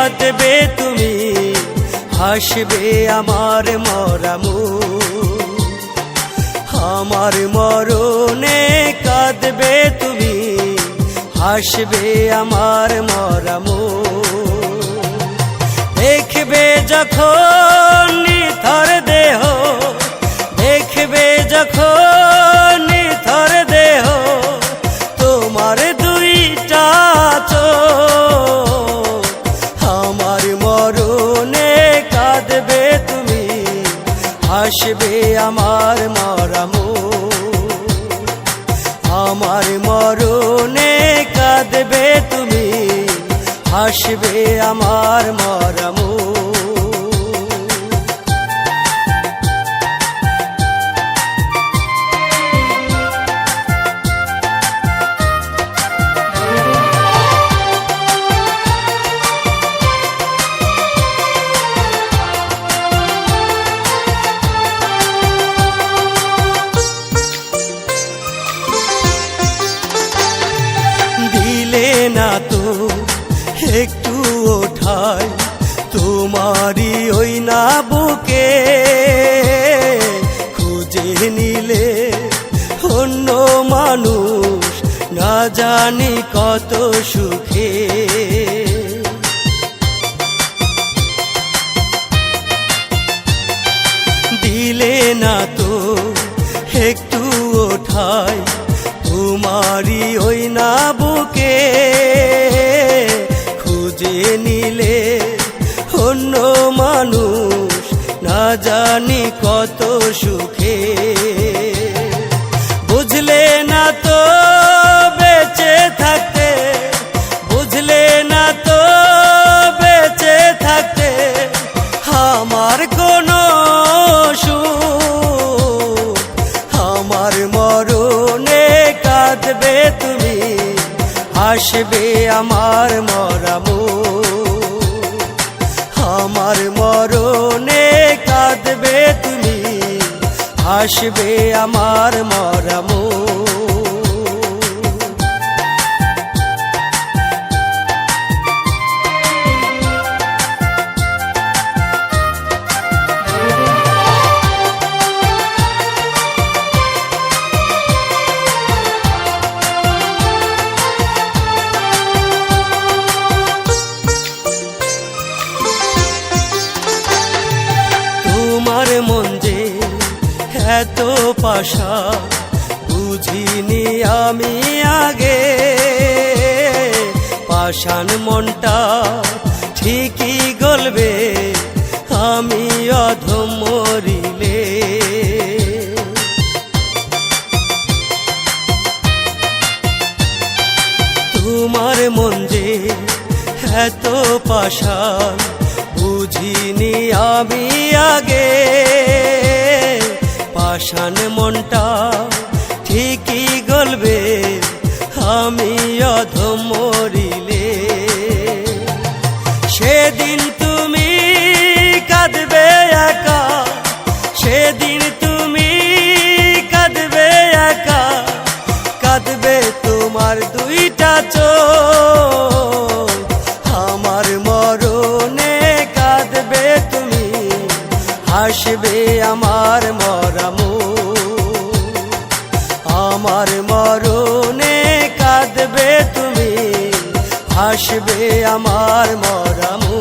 কাঁদবে তুমি, হাসবে আমার মরামু। আমার মরণে কাঁদবে তুমি, হাসবে আমার মরামু। দেখবে যখন নিথর দেহ, দেখবে যখন নিথর দেহ, তোমার দুইটা চোখ। আমার মরণে কাঁদবে তুমি, হাসবে আমার মরামু। আমার মরণে কাঁদবে তুমি, হাসবে আমার মরামু। দিলে না তো একটু ওঠাই তোমারি ওই না বুকে, খুঁজে নিলে অন্য মানুষ না জানি কত সুখে। দিলে না তো একটু ওঠাই তোমারি ওই না বুকে, খুঁজে নিলে অন্য মানুষ না জানি কত সুখে। বুঝলে না তো বেঁচে থাকতে, বুঝলে না তো বেঁচে থাকতে আমার কোনো সুখ। আমার মরণে কাঁদবে তুমি, হাসবে আমার মরামু। আমার মরণে কাঁদবে তুমি, হাসবে আমার মরামু। তোমার মন যে এত পাশা বুঝিনি আমি আগে, পাষাণ মনটা ঠিকই গলবে আমি অধম মরিলে। তোমার মন যে এত পাষাণ বুঝিনি আমি আগে, পাষাণ মনটা ঠিকই গলবে আমি অধম মরিলে। সেদিন তুমি কাঁদবে একা, সেদিন তুমি কাঁদবে একা, কাঁদবে তোমার দুইটা চোখ। আমার মরণে কাঁদবে তুমি, হাসবে আমার মরামু। আমার মরণে কাঁদবে তুমি, হাসবে আমার মরামু।